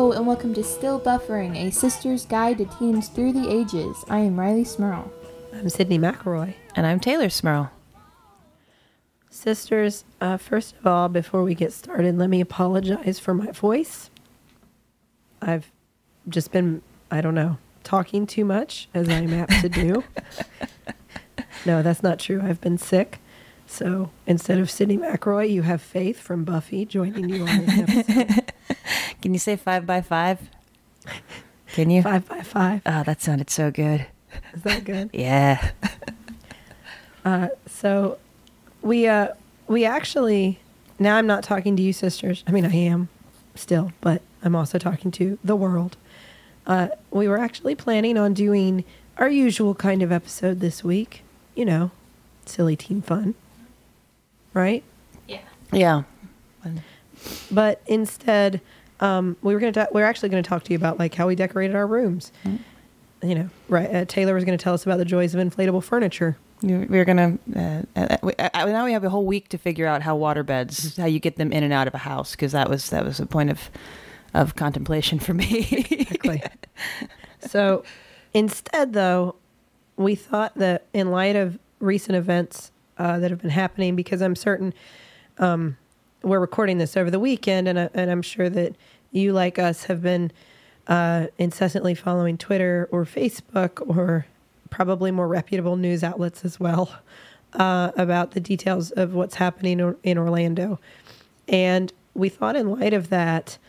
Hello and welcome to Still Buffering, a sister's guide to teens through the ages. I am Rileigh Smurl. I'm Sydney McElroy. And I'm Taylor Smurl. Sisters, first of all, before we get started, let me apologize for my voice. I've just been, talking too much, as I'm apt to do. No, that's not true. I've been sick. So instead of Sydney McElroy, you have Faith from Buffy joining you on this episode. Can you say 5 by 5? Can you? 5 by 5. Oh, that sounded so good. Is that good? Yeah. So we actually, now I'm not talking to you sisters. I mean, I am still, but I'm also talking to the world. We were actually planning on doing our usual kind of episode this week. You know, silly teen fun. Right? Yeah. But instead, we're actually going to talk to you about like how we decorated our rooms. Mm-hmm. You know, right? Taylor was going to tell us about the joys of inflatable furniture. We're going to, now we have a whole week to figure out how water beds, how you get them in and out of a house, because that was a point of contemplation for me. Exactly. So instead, though, we thought that in light of recent events that have been happening, because I'm certain we're recording this over the weekend, and I'm sure that you, like us, have been incessantly following Twitter or Facebook or probably more reputable news outlets as well about the details of what's happening in Orlando. And we thought in light of that,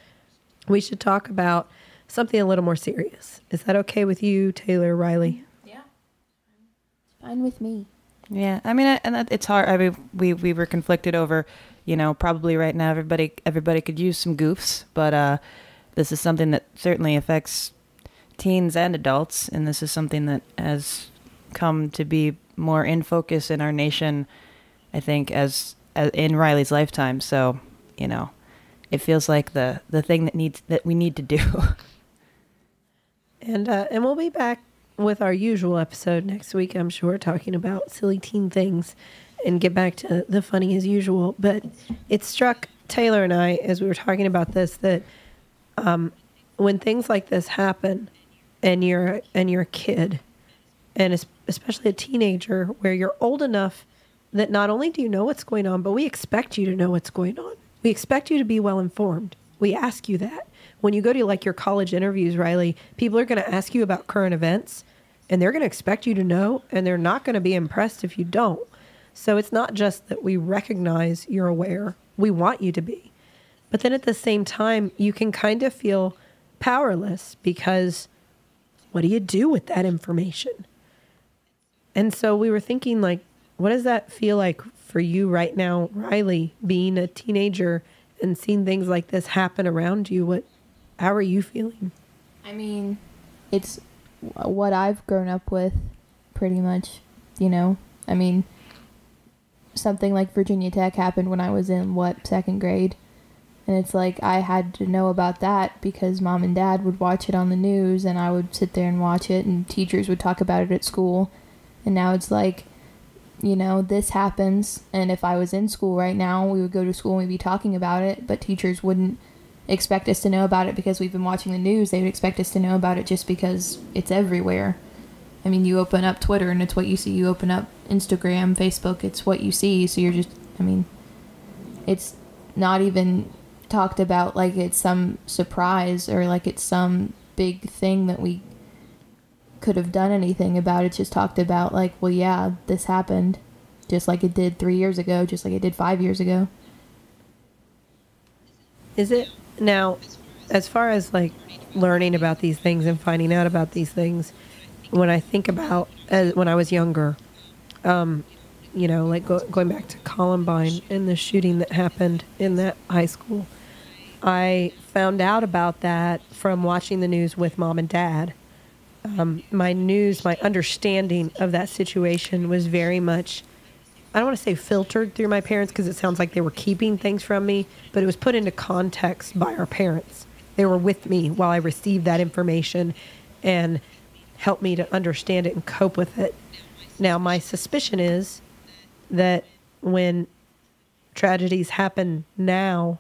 we should talk about something a little more serious. Is that okay with you, Taylor, Rileigh? Yeah. Fine with me. Yeah. I mean, it's hard. I mean, we were conflicted over, probably right now everybody could use some goofs, but this is something that certainly affects teens and adults, and this is something that has come to be more in focus in our nation, I think, as in Riley's lifetime. So, it feels like the thing that we need to do. And we'll be back with our usual episode next week, I'm sure, talking about silly teen things and get back to the funny as usual. But it struck Taylor and I as we were talking about this that when things like this happen, and you're a kid, and especially a teenager, where you're old enough that not only do you know what's going on, but we expect you to know what's going on. We expect you to be well informed. We ask you that. When you go to like your college interviews, Rileigh, people are going to ask you about current events, and they're going to expect you to know, and they're not going to be impressed if you don't. So it's not just that we recognize you're aware. We want you to be. But then at the same time, you can kind of feel powerless because what do you do with that information? And so we were thinking, like, what does that feel like for you right now, Rileigh, being a teenager and seeing things like this happen around you? How are you feeling? I mean, it's what I've grown up with, pretty much, I mean, something like Virginia Tech happened when I was in, second grade? And it's like I had to know about that because mom and dad would watch it on the news, and I would sit there and watch it, and teachers would talk about it at school. And now it's like, this happens, and if I was in school right now, we would go to school and we'd be talking about it, but teachers wouldn't expect us to know about it because we've been watching the news. They would expect us to know about it just because it's everywhere. I mean, you open up Twitter and it's what you see. You open up Instagram, Facebook, it's what you see. So you're just, it's not even talked about like it's some surprise or like it's some big thing that we could have done anything about. It's just talked about like, well, yeah, this happened just like it did 3 years ago, just like it did 5 years ago. Is it now, as far as like learning about these things and finding out about these things, when I think about when I was younger, like going back to Columbine and the shooting that happened in that high school, I found out about that from watching the news with mom and dad. My understanding of that situation was very much, I don't want to say filtered through my parents because it sounds like they were keeping things from me, but it was put into context by our parents. They were with me while I received that information and helped me to understand it and cope with it. Now, my suspicion is that when tragedies happen now,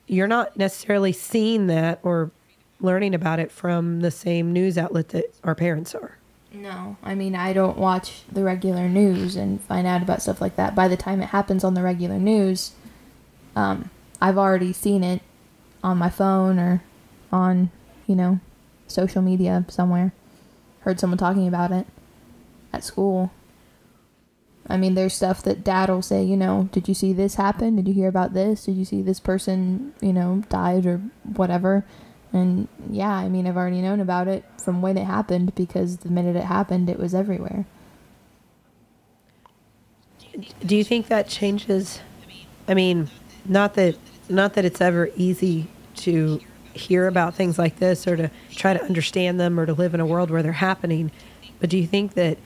you're not necessarily seeing that or learning about it from the same news outlet that our parents are. No, I mean, I don't watch the regular news and find out about stuff like that. By the time it happens on the regular news, I've already seen it on my phone or on, social media somewhere. Heard someone talking about it at school. I mean, there's stuff that Dad will say, did you see this happen? Did you hear about this? Did you see this person, died or whatever? And yeah, I mean, I've already known about it from when it happened, because the minute it happened, it was everywhere. Do you think that changes? I mean, not that it's ever easy to hear about things like this or to try to understand them or to live in a world where they're happening, but do you think that,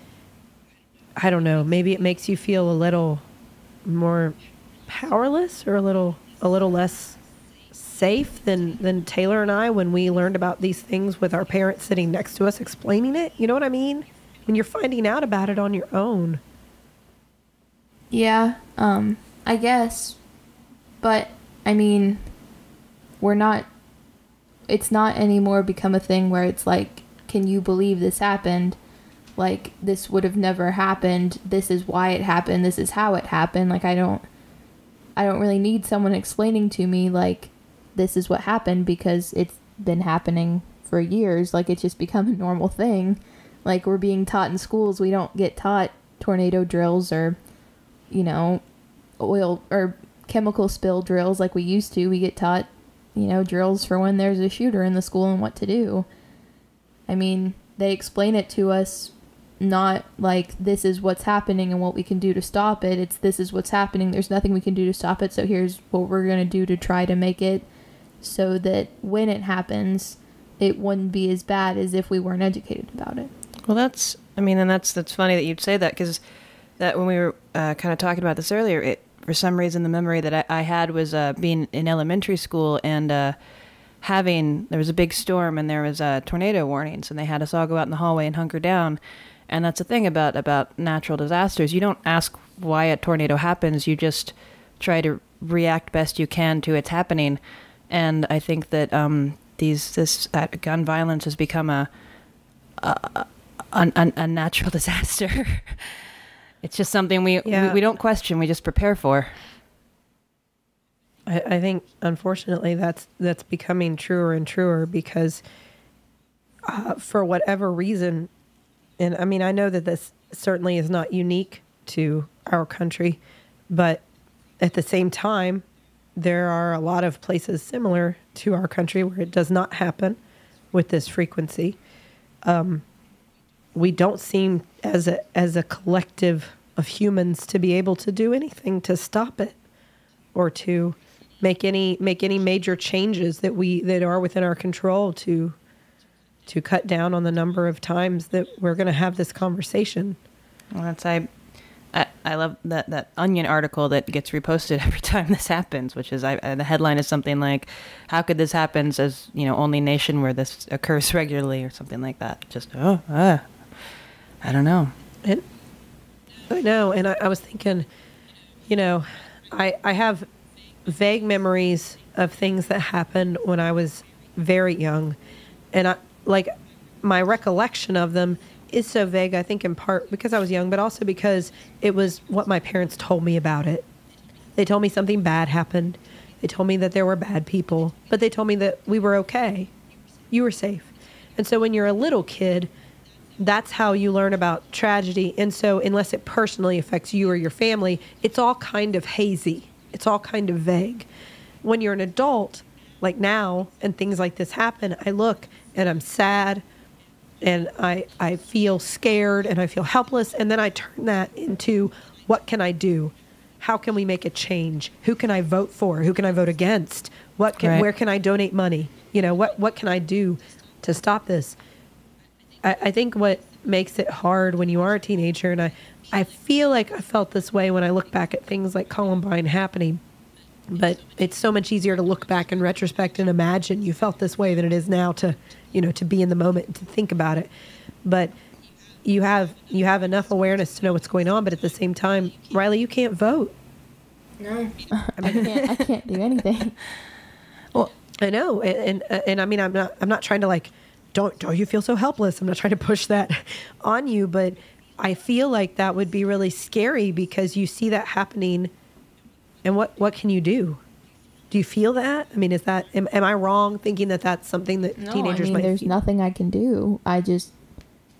I don't know, maybe it makes you feel a little more powerless or a little less safe than Taylor and I when we learned about these things with our parents sitting next to us explaining it? You know what I mean? When you're finding out about it on your own. Yeah, I guess. But, I mean, it's not anymore become a thing where it's like, can you believe this happened? Like, this would have never happened. This is why it happened. This is how it happened. Like, I don't really need someone explaining to me, like, this is what happened, because it's been happening for years. Like, it's just become a normal thing. Like, we're being taught in schools. We don't get taught tornado drills or, oil or chemical spill drills like we used to. We get taught, drills for when there's a shooter in the school and what to do. I mean, they explain it to us not like this is what's happening and what we can do to stop it. It's this is what's happening. There's nothing we can do to stop it. So here's what we're going to do to try to make it so that when it happens, it wouldn't be as bad as if we weren't educated about it. Well, that's funny that you'd say that, because that when we were kind of talking about this earlier, for some reason the memory that I had was being in elementary school and there was a big storm and there was tornado warnings, and they had us all go out in the hallway and hunker down. And that's the thing about natural disasters. You don't ask why a tornado happens. You just try to react best you can to its happening. And I think that this gun violence has become a natural disaster. It's just something we don't question. We just prepare for. I think, unfortunately, that's becoming truer and truer because for whatever reason, and I mean, I know that this certainly is not unique to our country, but at the same time, there are a lot of places similar to our country where it does not happen with this frequency. We don't seem as a collective of humans to be able to do anything to stop it or to make any major changes that are within our control to cut down on the number of times that we're going to have this conversation. Well, I love that Onion article that gets reposted every time this happens, which is the headline is something like, "How could this happen as only nation where this occurs regularly," or something like that. Just I don't know. And I know, and I was thinking, I have vague memories of things that happened when I was very young, and my recollection of them is so vague, I think in part because I was young, but also because it was what my parents told me about it. They told me something bad happened. They told me that there were bad people, but they told me that we were okay. You were safe. And so when you're a little kid, that's how you learn about tragedy. And so unless it personally affects you or your family, it's all kind of hazy. It's all kind of vague. When you're an adult, like now, and things like this happen, I look and I'm sad and I feel scared and I feel helpless. And then I turn that into, what can I do? How can we make a change? Who can I vote for? Who can I vote against? Where can I donate money? What can I do to stop this? I think what makes it hard when you are a teenager, and I feel like I felt this way when I look back at things like Columbine happening, but it's so much easier to look back in retrospect and imagine you felt this way than it is now to be in the moment and to think about it. But you have enough awareness to know what's going on, but at the same time, Rileigh, you can't vote. No, I can't do anything. Well, I know, and I mean, I'm not trying to like, don't you feel so helpless? I'm not trying to push that on you, but I feel like that would be really scary because you see that happening, and what can you do? Do you feel that? I mean, is that am I wrong thinking that that's something that teenagers might there's feel? nothing I can do. I just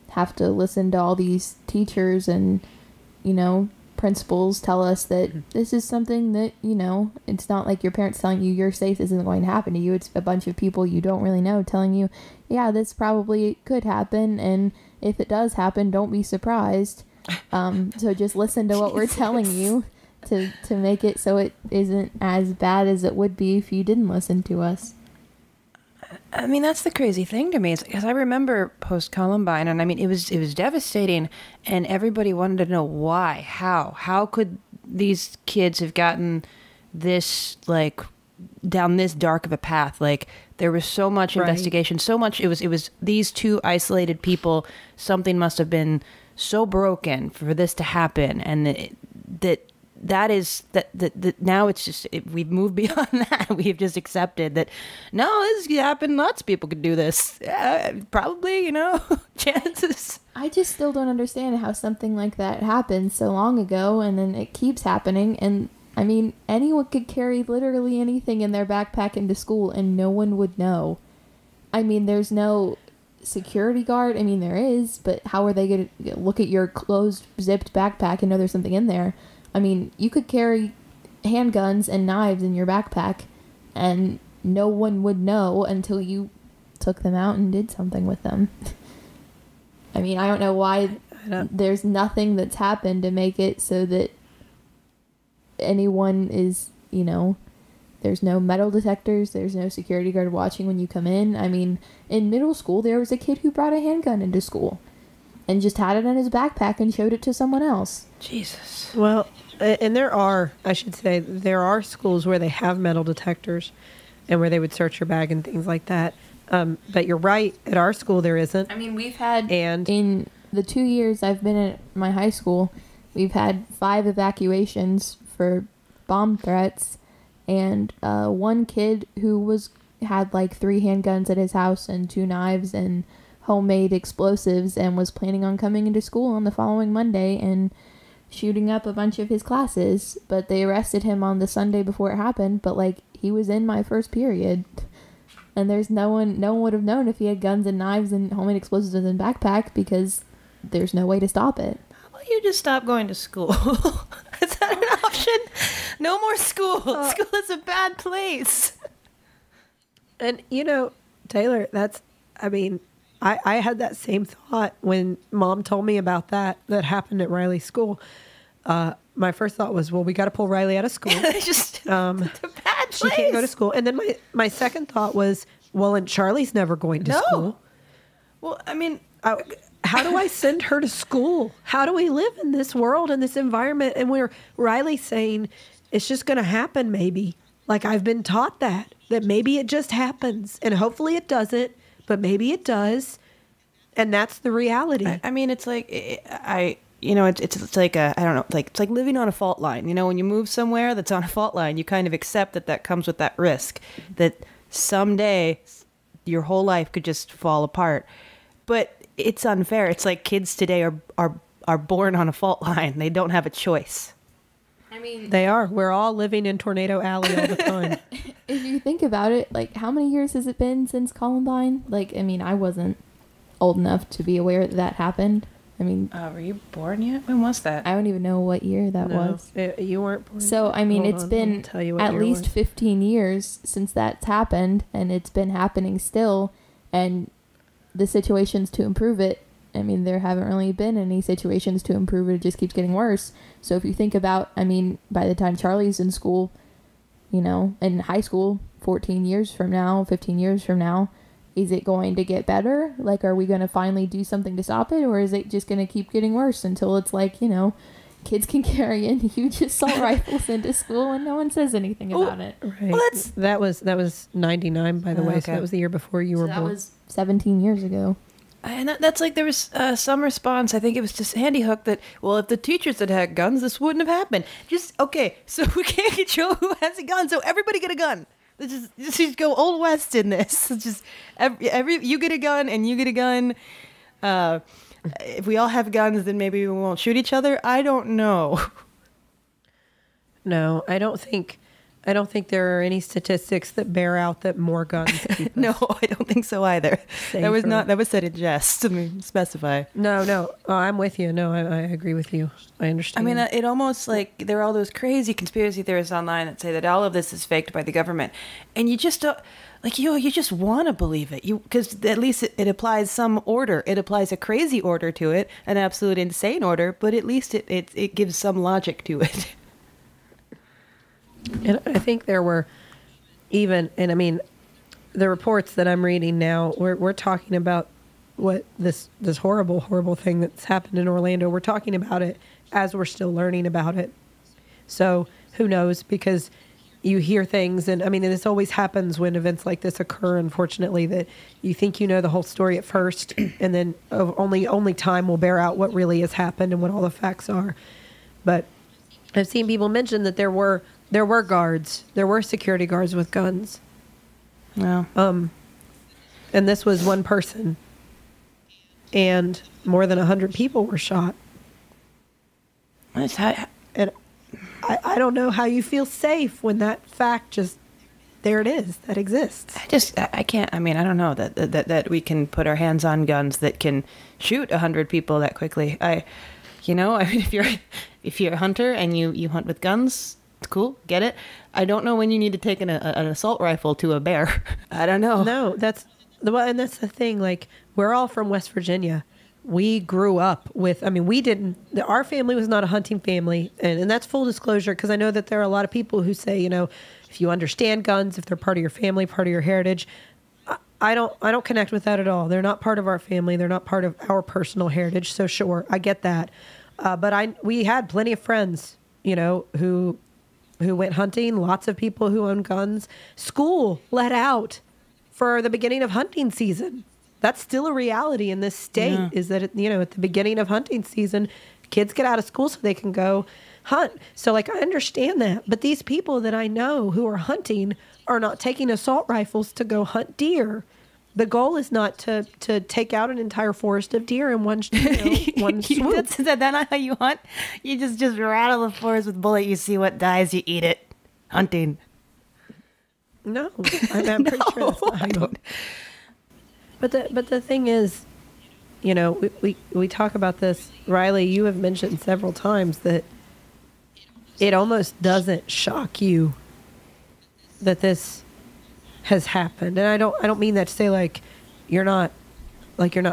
have to listen to all these teachers and, principals tell us that this is something that, it's not like your parents telling you you're safe, this isn't going to happen to you. It's a bunch of people you don't really know telling you, yeah, this probably could happen. And if it does happen, don't be surprised. So just listen to what we're telling you to make it so it isn't as bad as it would be if you didn't listen to us. I mean, that's the crazy thing to me, because I remember post-Columbine, and I mean, it was devastating, and everybody wanted to know why, how could these kids have gotten this, like, down this dark of a path? Like, there was so much investigation, so much, it was these two isolated people, something must have been so broken for this to happen, and that now it's just we've moved beyond that. We've just accepted that no, this could happen. Lots of people could do this. Probably, chances. I just still don't understand how something like that happened so long ago and then it keeps happening. And I mean, anyone could carry literally anything in their backpack into school and no one would know. I mean, there's no security guard. I mean, there is, but how are they going to look at your closed, zipped backpack and know there's something in there? I mean, you could carry handguns and knives in your backpack and no one would know until you took them out and did something with them. I mean, I don't know why there's nothing that's happened to make it so that anyone is, there's no metal detectors, there's no security guard watching when you come in. I mean, in middle school, there was a kid who brought a handgun into school and just had it in his backpack and showed it to someone else. Jesus. Well, and there are schools where they have metal detectors and where they would search your bag and things like that. But you're right, at our school there isn't. I mean, we've had, in the 2 years I've been at my high school, we've had 5 evacuations for bomb threats, and one kid who had like 3 handguns at his house and 2 knives and homemade explosives and was planning on coming into school on the following Monday and shooting up a bunch of his classes, but they arrested him on the Sunday before it happened, but like he was in my first period and there's no one would have known if he had guns and knives and homemade explosives in his backpack because there's no way to stop it. How about you just stop going to school? Is that an option? No more school. School is a bad place. And Taylor, I had that same thought when Mom told me about that happened at Rileigh School. My first thought was, well, we got to pull Rileigh out of school. It's a bad place. She can't go to school. And then my second thought was, well, and Charlie's never going to school. Well, I mean, how do I send her to school? How do we live in this world, in this environment? And where Rileigh's saying it's just going to happen maybe. Like I've been taught that maybe it just happens. And hopefully it doesn't. But maybe it does, and that's the reality. I mean, it's like it's like I don't know, like it's like living on a fault line. When you move somewhere that's on a fault line, you kind of accept that comes with that risk that someday your whole life could just fall apart. But it's unfair. It's like kids today are born on a fault line. They don't have a choice. I mean, they are. We're all living in Tornado Alley all the time. If you think about it, like how many years has it been since Columbine? Like, I mean, I wasn't old enough to be aware that happened. I mean, were you born yet? When was that? I don't even know what year that was. You weren't born. So, I mean, it's been at least 15 years since that's happened, and it's been happening still, and the situations to improve it, I mean, there haven't really been any situations to improve it. It just keeps getting worse. So if you think about, I mean, by the time Charlie's in school, in high school, 14 years from now, 15 years from now, is it going to get better? Like, are we going to finally do something to stop it? Or is it just going to keep getting worse until it's like, kids can carry in huge assault rifles into school and no one says anything about it. Right. Well, that was 99, by the way. Okay. So that was the year before you were born. That was 17 years ago. And that's like there was some response. I think it was just Handy Hook that, well, if the teachers had guns, this wouldn't have happened. Okay, so we can't control who has a gun, so everybody get a gun. Just go Old West in this. It's just every you get a gun and you get a gun. If we all have guns, then maybe we won't shoot each other. I don't know. No, I don't think there are any statistics that bear out that more guns keep us No, I don't think so either. safer. That was said in jest. I mean, specify. No. Oh, I'm with you. No, I agree with you. I I understand. mean, it almost like there are all those crazy conspiracy theorists online that say that all of this is faked by the government, and you just don't, like you just want to believe it. Because at least it applies some order. It applies a crazy order to it, an absolute insane order, but at least it gives some logic to it. And I think there were even, and I mean, the reports that I'm reading now, we're talking about what this horrible thing that's happened in Orlando. We're talking about it as we're still learning about it. So who knows? Because you hear things, and I mean, this always happens when events like this occur, unfortunately, that you think you know the whole story at first, and then only time will bear out what really has happened and what all the facts are. But I've seen people mention that there were security guards with guns. Well, And this was one person. And more than 100 people were shot. And I don't know how you feel safe when that fact just, there it is, that exists. I can't. I mean, I don't know that we can put our hands on guns that can shoot 100 people that quickly. I mean, if you're a hunter and you hunt with guns, it's cool. Get it? I don't know when you need to take an assault rifle to a bear. I don't know. No, that's the thing. Like, we're all from West Virginia. We grew up with, I mean, our family was not a hunting family. And that's full disclosure, because I know that there are a lot of people who say, if you understand guns, if they're part of your family, part of your heritage, I don't connect with that at all. They're not part of our family. They're not part of our personal heritage. So sure, I get that. But we had plenty of friends, who went hunting, lots of people who own guns. School let out for the beginning of hunting season. That's still a reality in this state, Yeah. is that, at the beginning of hunting season, kids get out of school so they can go hunt. So, like, I understand that. But these people that I know who are hunting are not taking assault rifles to go hunt deer. The goal is not to take out an entire forest of deer in one swoop. Is that not how you hunt? You just rattle the forest with bullet. You see what dies, you eat it. Hunting. No, I'm pretty sure that's not how you hunt. But the thing is, we talk about this. Rileigh, you have mentioned several times that it almost doesn't shock you that this has happened. And I don't mean that to say like you're not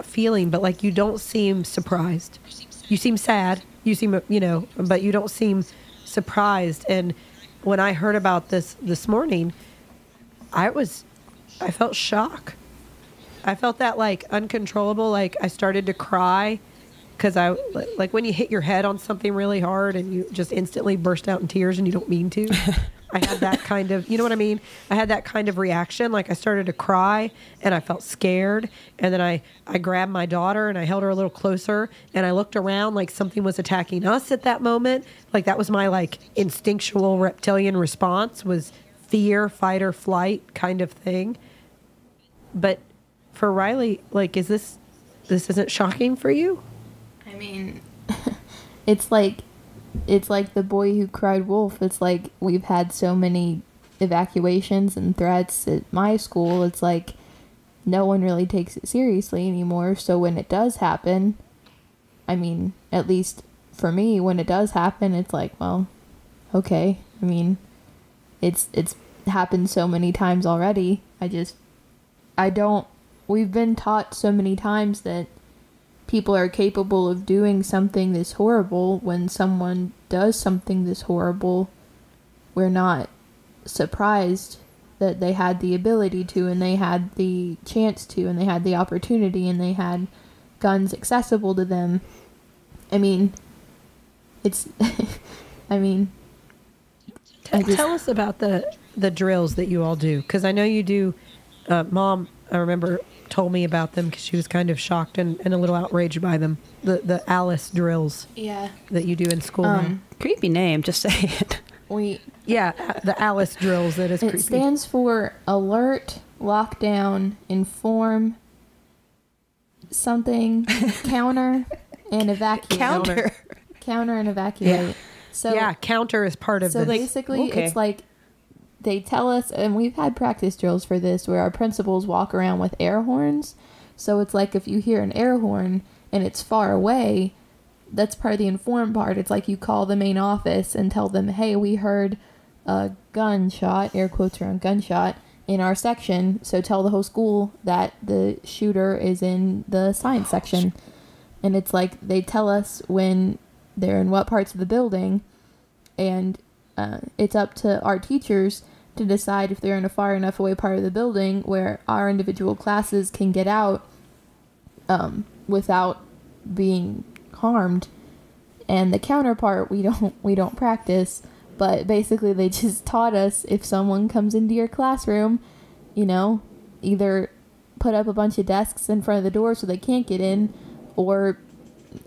feeling, but like you don't seem surprised. You seem sad. You seem, but you don't seem surprised. And when I heard about this morning, I felt shock. I felt that like uncontrollable, like I started to cry because like when you hit your head on something really hard and you just instantly burst out in tears and you don't mean to. I had that kind of, you know what I mean? I had that kind of reaction. Like I started to cry and I felt scared. And then I grabbed my daughter and I held her a little closer and I looked around like something was attacking us at that moment. Like that was my like instinctual reptilian response, was fear, fight or flight kind of thing. But for Rileigh, like, this isn't shocking for you? I mean, it's like the boy who cried wolf. It's like we've had so many evacuations and threats at my school. It's like no one really takes it seriously anymore. So when it does happen, I mean, at least for me, when it does happen, it's like, well, okay. I mean, it's happened so many times already. We've been taught so many times that people are capable of doing something this horrible. When someone does something this horrible, we're not surprised that they had the ability to, and they had the chance to, and they had the opportunity, and they had guns accessible to them. I mean, Tell us about the drills that you all do, because I know you do. Mom, I remember, told me about them because she was kind of shocked and a little outraged by them. The Alice drills, yeah, that you do in school. Now. Creepy name, just say it. the Alice drills. That is creepy. It stands for alert, lockdown, inform, something, counter, and evacuate. Counter and evacuate. Yeah. So counter is part of this. So this. basically, it's like they tell us, and we've had practice drills for this, where our principals walk around with air horns. So it's like if you hear an air horn and it's far away, that's part of the inform part. It's like you call the main office and tell them, hey, we heard a gunshot, air quotes around gunshot, in our section. So tell the whole school that the shooter is in the science section. And it's like they tell us when they're in what parts of the building, and it's up to our teachers to decide if they're in a far enough away part of the building where our individual classes can get out without being harmed. And the counterpart we don't practice, but basically they just taught us, if someone comes into your classroom, either put up a bunch of desks in front of the door so they can't get in, or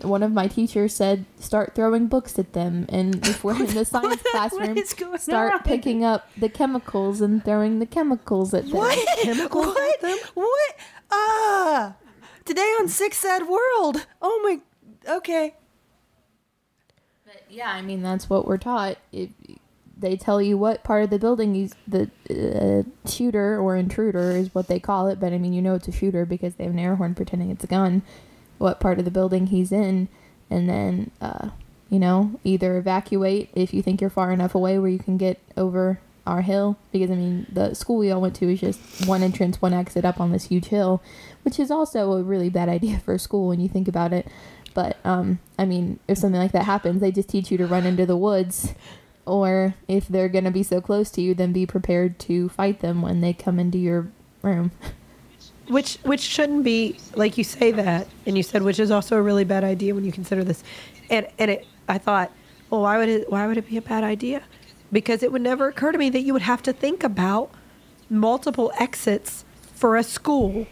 one of my teachers said start throwing books at them, and if we're in the science classroom, start picking up the chemicals and throwing the chemicals at them. What? Chemicals What? at them? What? Today on Six Sad World. Oh my. Okay. But yeah, I mean, that's what we're taught. They tell you what part of the building the shooter or intruder is what they call it, but I mean, it's a shooter because they have an air horn pretending it's a gun, what part of the building he's in, and then, either evacuate if you think you're far enough away where you can get over our hill, because, I mean, the school we all went to is just one entrance, one exit up on this huge hill, which is also a really bad idea for a school when you think about it. But, I mean, if something like that happens, they just teach you to run into the woods, or if they're going to be so close to you, then be prepared to fight them when they come into your room. Which shouldn't be, like you say that, and you said, which is also a really bad idea when you consider this. And I thought, well, why would it be a bad idea? Because it would never occur to me that you would have to think about multiple exits for a school.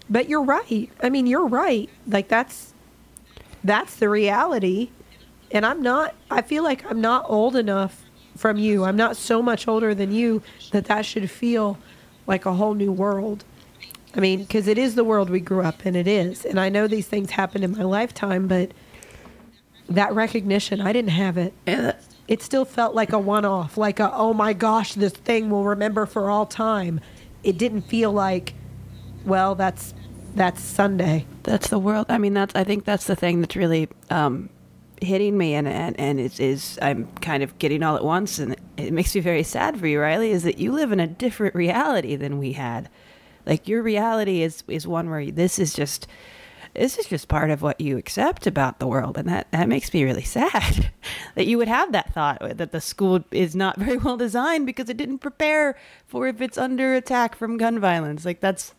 But you're right. I mean, you're right. Like, that's the reality. And I feel like I'm not old enough from you. I'm not so much older than you that should feel like a whole new world. I mean, because it is the world we grew up in, it is. And I know these things happened in my lifetime, but that recognition, I didn't have it. It still felt like a one-off, like oh my gosh, this thing we'll remember for all time. It didn't feel like, well, that's Sunday. That's the world. I mean, I think that's the thing that's really hitting me, and it is, I'm kind of getting all at once, and it makes me very sad for you, Rileigh, is that you live in a different reality than we had. Like, your reality is one where this is just part of what you accept about the world, and that makes me really sad that you would have that thought that the school is not very well designed because it didn't prepare for if it's under attack from gun violence. Like, that's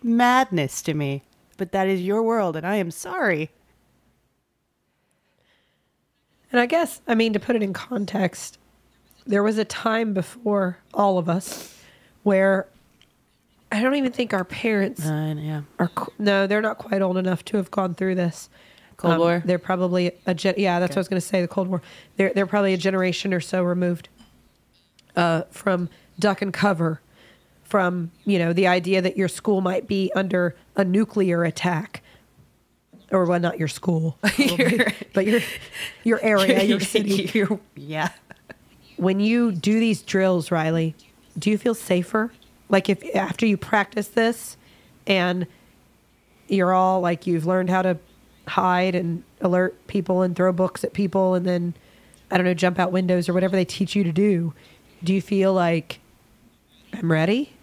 madness to me. But that is your world, and I am sorry. And I guess, I mean, to put it in context, there was a time before all of us where I don't even think our parents Yeah. No, they're not quite old enough to have gone through this. Cold War? They're probably that's what I was going to say, the Cold War. They're probably a generation or so removed from duck and cover, from, the idea that your school might be under a nuclear attack. Or, well, not your school, but your area, your city. Yeah. When you do these drills, Rileigh, do you feel safer? Like, if after you practice this and you're all like, you've learned how to hide and alert people and throw books at people and then, I don't know, jump out windows or whatever they teach you to do you feel like, I'm ready?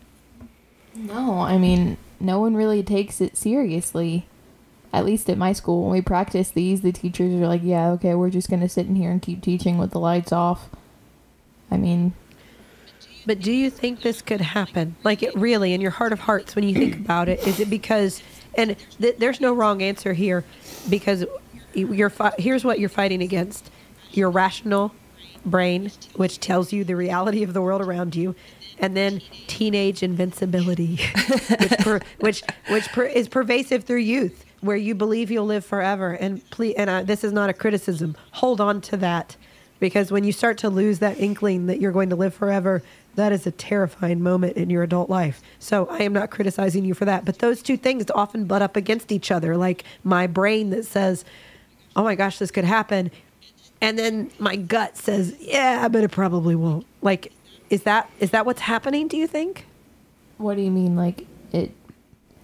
No, I mean, no one really takes it seriously. At least at my school, when we practice these, the teachers are like, yeah, okay, we're just going to sit in here and keep teaching with the lights off. I mean... But do you think this could happen? Like, it really, in your heart of hearts, when you think about it, is it because, and there's no wrong answer here, because here's what you're fighting against. Your rational brain, which tells you the reality of the world around you, and then teenage invincibility, which is pervasive through youth, where you believe you'll live forever. And please, this is not a criticism. Hold on to that. Because when you start to lose that inkling that you're going to live forever, that is a terrifying moment in your adult life. So I am not criticizing you for that. But those two things often butt up against each other. Like my brain that says, oh my gosh, this could happen. And then my gut says, yeah, but it probably won't. Like, is that what's happening, do you think? What do you mean? Like,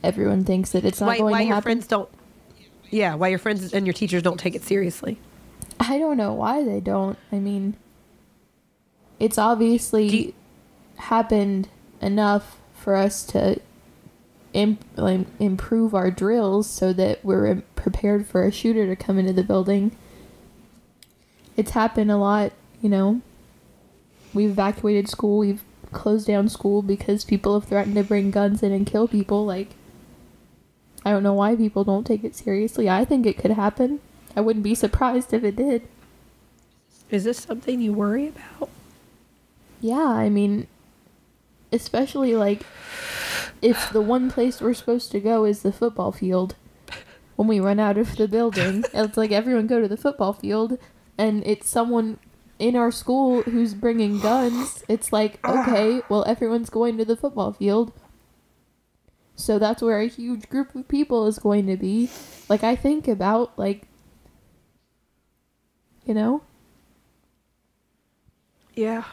everyone thinks that it's not going to happen? Why your friends and your teachers don't take it seriously. I don't know why they don't. I mean, it's obviously happened enough for us to improve our drills so that we're prepared for a shooter to come into the building. It's happened a lot, you know. We've evacuated school. We've closed down school because people have threatened to bring guns in and kill people. Like, I don't know why people don't take it seriously. I think it could happen. I wouldn't be surprised if it did. Is this something you worry about? Yeah, I mean, especially, like, if the one place we're supposed to go is the football field, when we run out of the building, it's like everyone go to the football field, and it's someone in our school who's bringing guns. It's like, okay, well, everyone's going to the football field. So that's where a huge group of people is going to be. Like, I think about, like, you know? Yeah.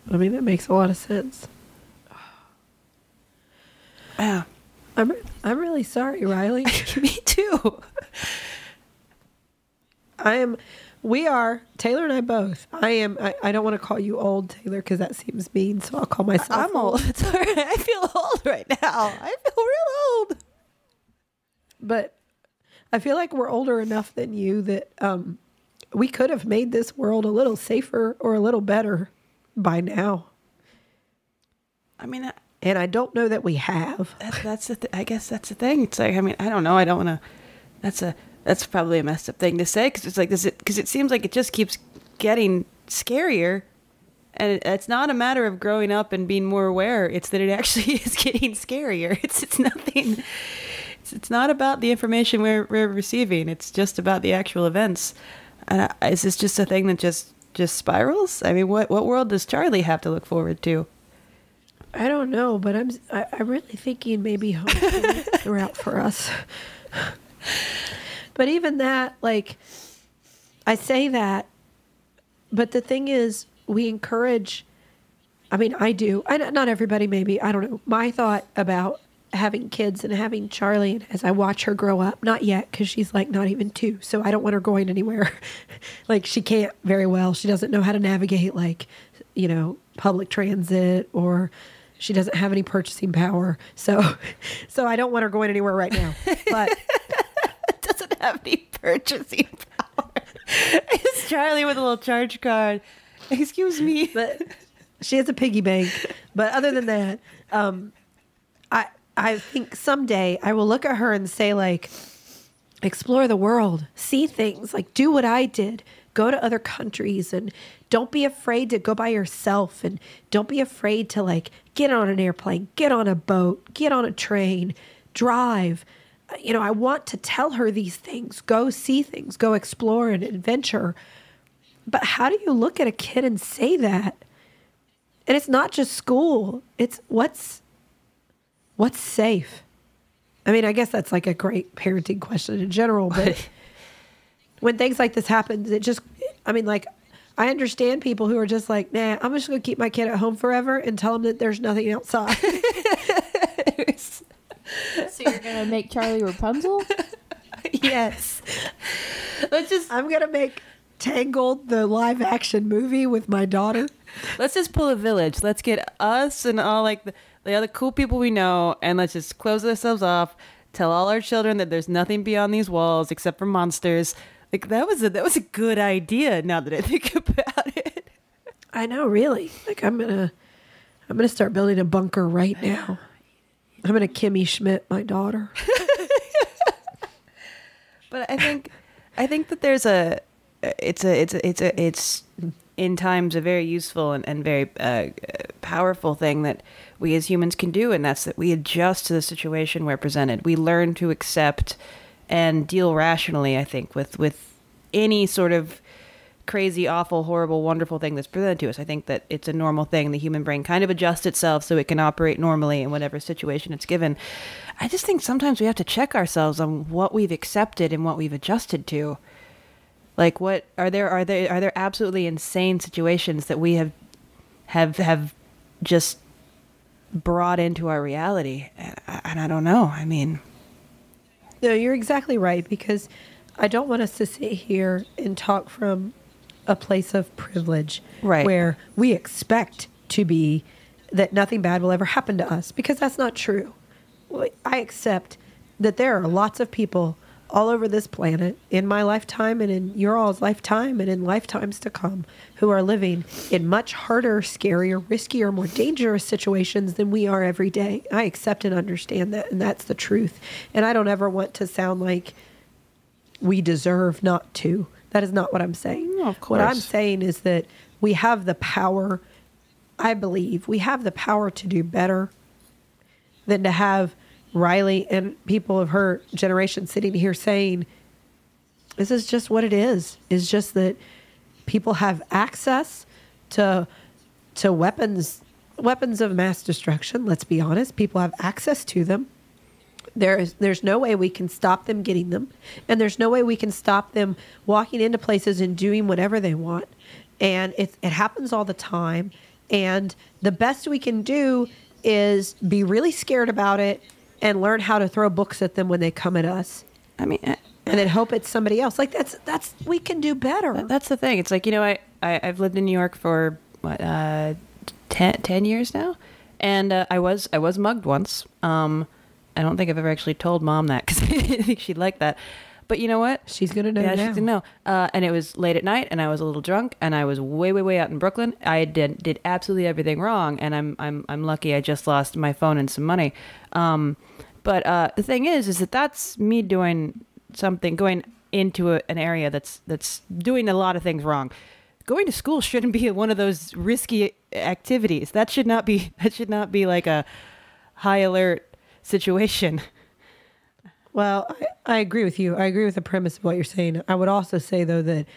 I mean, that makes a lot of sense. Yeah. I'm really sorry, Rileigh. Me too. We are, Taylor and I both. I don't want to call you old, Taylor, because that seems mean, so I'll call myself I'm old. It's all right. I feel old right now. I feel real old. But I feel like we're older enough than you that we could have made this world a little safer or a little better by now. I mean, and I don't know that we have. That's I guess that's the thing. It's like, I mean, I don't know. I don't want to. That's probably a messed up thing to say, because it's like this. Because it seems like it just keeps getting scarier, and it's not a matter of growing up and being more aware. It's that it actually is getting scarier. It's nothing. It's not about the information we're receiving. It's just about the actual events. And is this just a thing that just spirals? I mean, what world does Charlie have to look forward to? I don't know, but I'm really thinking maybe homeschooling are out for us. But even that, like, I say that, but the thing is, we encourage, I mean, I do. Not everybody, maybe. I don't know. My thought about having kids and having Charlie, and as I watch her grow up, not yet, because she's like not even 2, so I don't want her going anywhere. Like, she can't very well. She doesn't know how to navigate, like, you know, public transit, or she doesn't have any purchasing power. So I don't want her going anywhere right now. But doesn't have any purchasing power. It's Charlie with a little charge card. Excuse me. But she has a piggy bank. But other than that, I think someday I will look at her and say, like, explore the world, see things, like, do what I did, go to other countries, and don't be afraid to go by yourself, and don't be afraid to, like, get on an airplane, get on a boat, get on a train, drive. You know, I want to tell her these things, go see things, go explore and adventure. But how do you look at a kid and say that? And it's not just school. It's what's safe? I mean, I guess that's like a great parenting question in general, but when things like this happen, it just, I mean, like, I understand people who are just like, nah, I'm just going to keep my kid at home forever and tell them that there's nothing outside. So you're going to make Charlie Rapunzel? Yes. I'm going to make Tangled the live action movie with my daughter. Let's just pull a village. Let's get us and all, like, the other cool people we know, and let's just close ourselves off, tell all our children that there's nothing beyond these walls except for monsters. Like, that was a good idea, now that I think about it. I know, really. Like, I'm gonna start building a bunker right now. I'm gonna Kimmy Schmidt my daughter. But I think that there's it's in times a very useful and very powerful thing that we as humans can do, and that's that we adjust to the situation we're presented. We learn to accept and deal rationally, I think, with any sort of crazy, awful, horrible, wonderful thing that's presented to us. I think that it's a normal thing. The human brain kind of adjusts itself so it can operate normally in whatever situation it's given. I just think sometimes we have to check ourselves on what we've accepted and what we've adjusted to. Like, what are there absolutely insane situations that we have just brought into our reality? And I don't know. I mean, no, you're exactly right, because I don't want us to sit here and talk from a place of privilege, right, where we expect to be that nothing bad will ever happen to us, because that's not true. I accept that there are lots of people all over this planet, in my lifetime and in your all's lifetime and in lifetimes to come, who are living in much harder, scarier, riskier, more dangerous situations than we are every day. I accept and understand that, and that's the truth. And I don't ever want to sound like we deserve not to. That is not what I'm saying. No, of course. What I'm saying is that we have the power, I believe, we have the power to do better than to have Rileigh and people of her generation sitting here saying, this is just what it is. It's just that people have access to weapons of mass destruction. Let's be honest. People have access to them. There's no way we can stop them getting them. And there's no way we can stop them walking into places and doing whatever they want. And it happens all the time. And the best we can do is be really scared about it and learn how to throw books at them when they come at us. I mean, and then hope it's somebody else. Like that's we can do better. That's the thing. It's like, I've lived in New York for what 10 years now, and I was mugged once. I don't think I've ever actually told Mom that, because I didn't think she'd like that. But you know what? She's gonna know. Yeah, now. she's gonna know. And it was late at night, and I was a little drunk, and I was way, way, way out in Brooklyn. I did absolutely everything wrong, and I'm lucky I just lost my phone and some money. But the thing is that that's me doing something, going into an area that's doing a lot of things wrong. Going to school shouldn't be one of those risky activities. That should not be like a high alert situation. Well, I agree with you. I agree with the premise of what you're saying. I would also say, though, that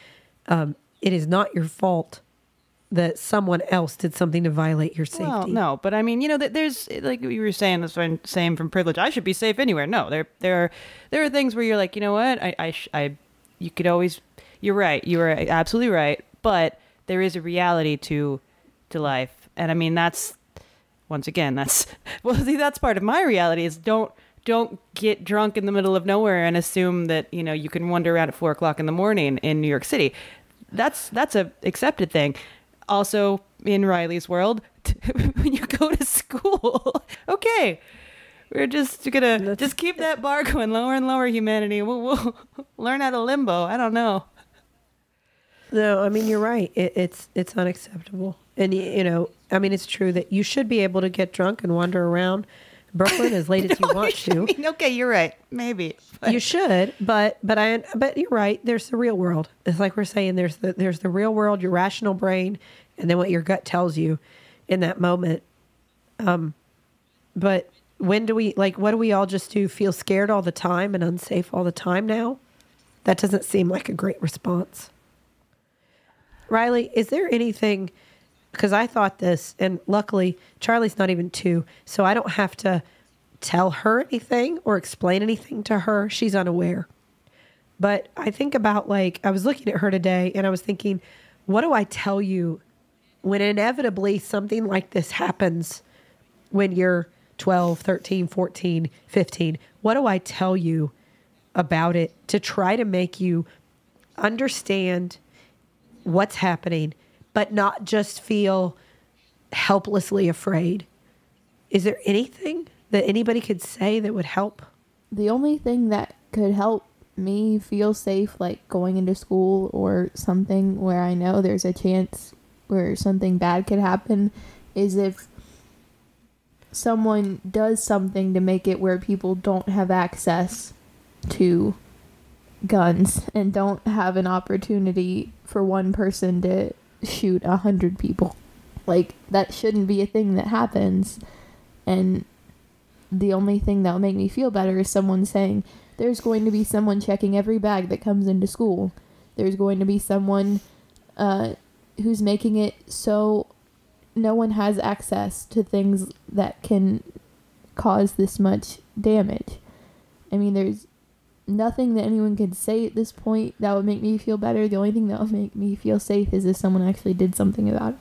it is not your fault that someone else did something to violate your safety. Well, no, but I mean, there's, like you were saying, that's what I'm saying from privilege. I should be safe anywhere. No, there are things where you're like, you know what, you could always, you're right, you are absolutely right, but there is a reality to life, and I mean, that's, once again, that's part of my reality is don't get drunk in the middle of nowhere and assume that you can wander around at 4:00 in the morning in New York City. That's a accepted thing. Also, in Rileigh's world, when you go to school, okay, we're just gonna keep that bar going lower and lower, humanity. We'll learn how to limbo. I don't know. No, I mean, you're right. It's unacceptable. And, I mean, it's true that you should be able to get drunk and wander around Brooklyn as late as you want to. I mean, okay, you're right. Maybe. But. You should, but you're right. There's the real world. It's like we're saying, there's the real world, your rational brain, and then what your gut tells you in that moment. But when do we, what do we all just do? Feel scared all the time and unsafe all the time now? That doesn't seem like a great response. Rileigh, is there anything, because I thought this, and luckily Charlie's not even 2, so I don't have to tell her anything or explain anything to her. She's unaware. But I think about, I was looking at her today and I was thinking, what do I tell you when inevitably something like this happens when you're 12, 13, 14, 15? What do I tell you about it to try to make you understand what's happening, but not just feel helplessly afraid? Is there anything that anybody could say that would help? The only thing that could help me feel safe, like going into school or something where I know there's a chance where something bad could happen, is if someone does something to make it where people don't have access to guns and don't have an opportunity for one person to shoot 100 people. That shouldn't be a thing that happens. And the only thing that'll make me feel better is someone saying, there's going to be someone checking every bag that comes into school. There's going to be someone who's making it so no one has access to things that can cause this much damage. I mean, there's nothing that anyone can say at this point that would make me feel better. The only thing that would make me feel safe is if someone actually did something about it.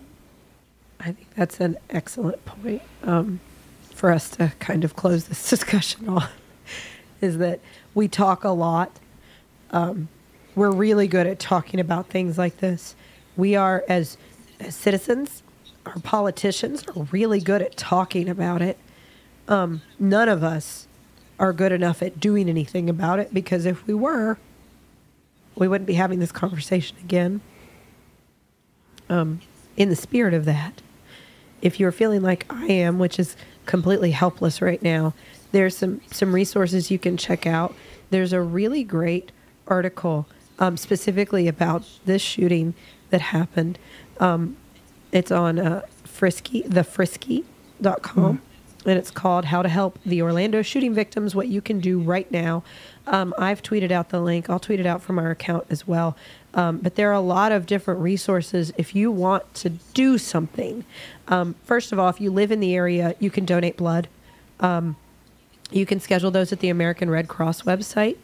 I think that's an excellent point for us to kind of close this discussion on, is that we talk a lot. We're really good at talking about things like this. We are, as citizens, our politicians are really good at talking about it. None of us are good enough at doing anything about it, because if we were, we wouldn't be having this conversation again. In the spirit of that, if you're feeling like I am, which is completely helpless right now, there's some resources you can check out. There's a really great article specifically about this shooting that happened. It's on thefrisky.com. And it's called How to Help the Orlando Shooting Victims, What You Can Do Right Now. I've tweeted out the link. I'll tweet it out from our account as well. But there are a lot of different resources if you want to do something. First of all, if you live in the area, you can donate blood. You can schedule those at the American Red Cross website.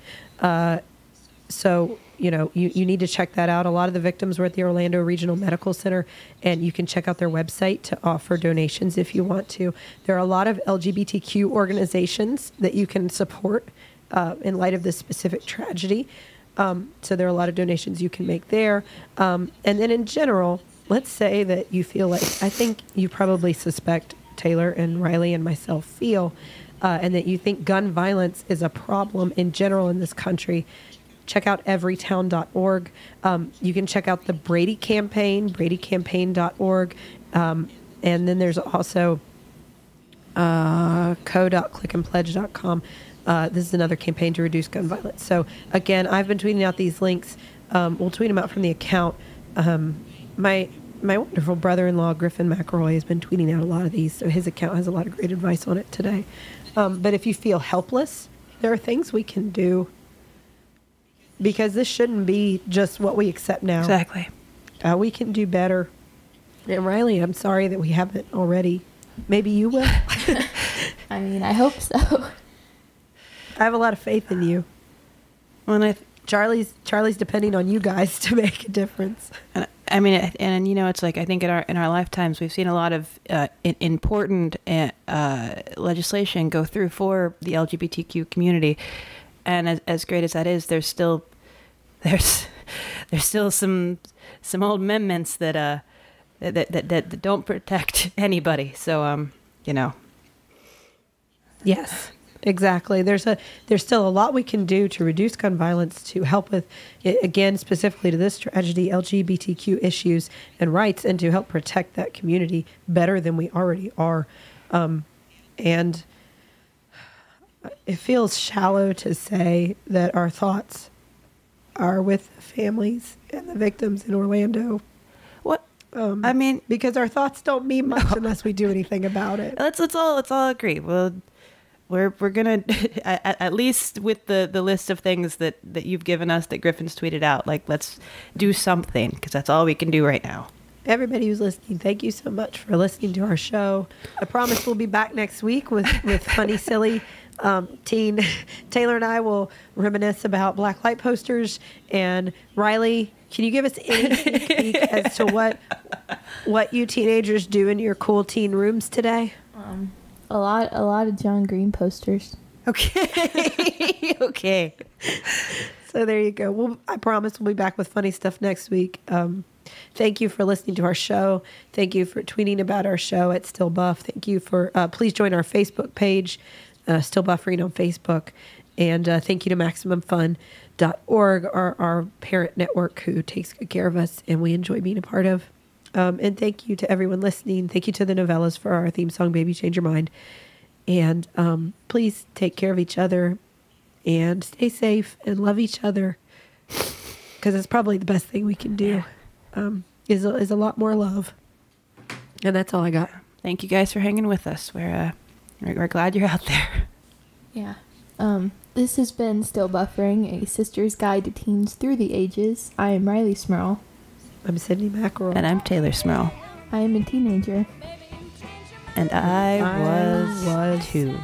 So, you need to check that out. A lot of the victims were at the Orlando Regional Medical Center, and you can check out their website to offer donations if you want to. There are a lot of LGBTQ organizations that you can support in light of this specific tragedy. So there are a lot of donations you can make there. And then in general, let's say that you feel like, I think you probably suspect Taylor and Rileigh and myself feel, and that you think gun violence is a problem in general in this country. Check out everytown.org. You can check out the Brady campaign, bradycampaign.org. And then there's also co.clickandpledge.com. This is another campaign to reduce gun violence. So again, I've been tweeting out these links. We'll tweet them out from the account. My wonderful brother-in-law, Griffin McElroy, has been tweeting out a lot of these. So his account has a lot of great advice on it today. But if you feel helpless, there are things we can do, because this shouldn't be just what we accept now. Exactly. We can do better. And Rileigh, I'm sorry that we haven't already. Maybe you will. I mean, I hope so. I have a lot of faith in you. Well, Charlie's depending on you guys to make a difference. And I mean, and it's like, I think in our lifetimes we've seen a lot of important legislation go through for the LGBTQ community, and as great as that is, there's still some old amendments that don't protect anybody. So Yes. Exactly. There's still a lot we can do to reduce gun violence, to help with, again, specifically to this tragedy, LGBTQ issues and rights, and to help protect that community better than we already are. And it feels shallow to say that our thoughts are with the families and the victims in Orlando. What? I mean, because our thoughts don't mean much unless we do anything about it. Let's all agree. Well, we're gonna at least with the list of things that you've given us that Griffin's tweeted out, like, let's do something, because that's all we can do right now. Everybody who's listening, thank you so much for listening to our show. I promise we'll be back next week with funny, silly teen. Taylor and I will reminisce about black light posters. And Rileigh, can you give us any sneak peek as to what you teenagers do in your cool teen rooms today? A lot of John Green posters. Okay. Okay. So there you go. I promise we'll be back with funny stuff next week. Thank you for listening to our show. Thank you for tweeting about our show at Still Buff. Thank you for, please join our Facebook page, Still Buffering on Facebook. And thank you to MaximumFun.org, our parent network who takes good care of us and we enjoy being a part of. And thank you to everyone listening. Thank you to the Novellas for our theme song, Baby Change Your Mind. And please take care of each other and stay safe and love each other, because it's probably the best thing we can do. Is a lot more love. And that's all I got. Thank you guys for hanging with us. We're glad you're out there. Yeah. This has been Still Buffering, a sister's guide to teens through the ages. I am Rileigh Smurl. I'm Sydney Mackerel. And I'm Taylor Smurl. I am a teenager. And I was two.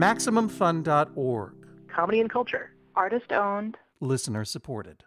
MaximumFun.org. Comedy and culture. Artist owned. Listener supported.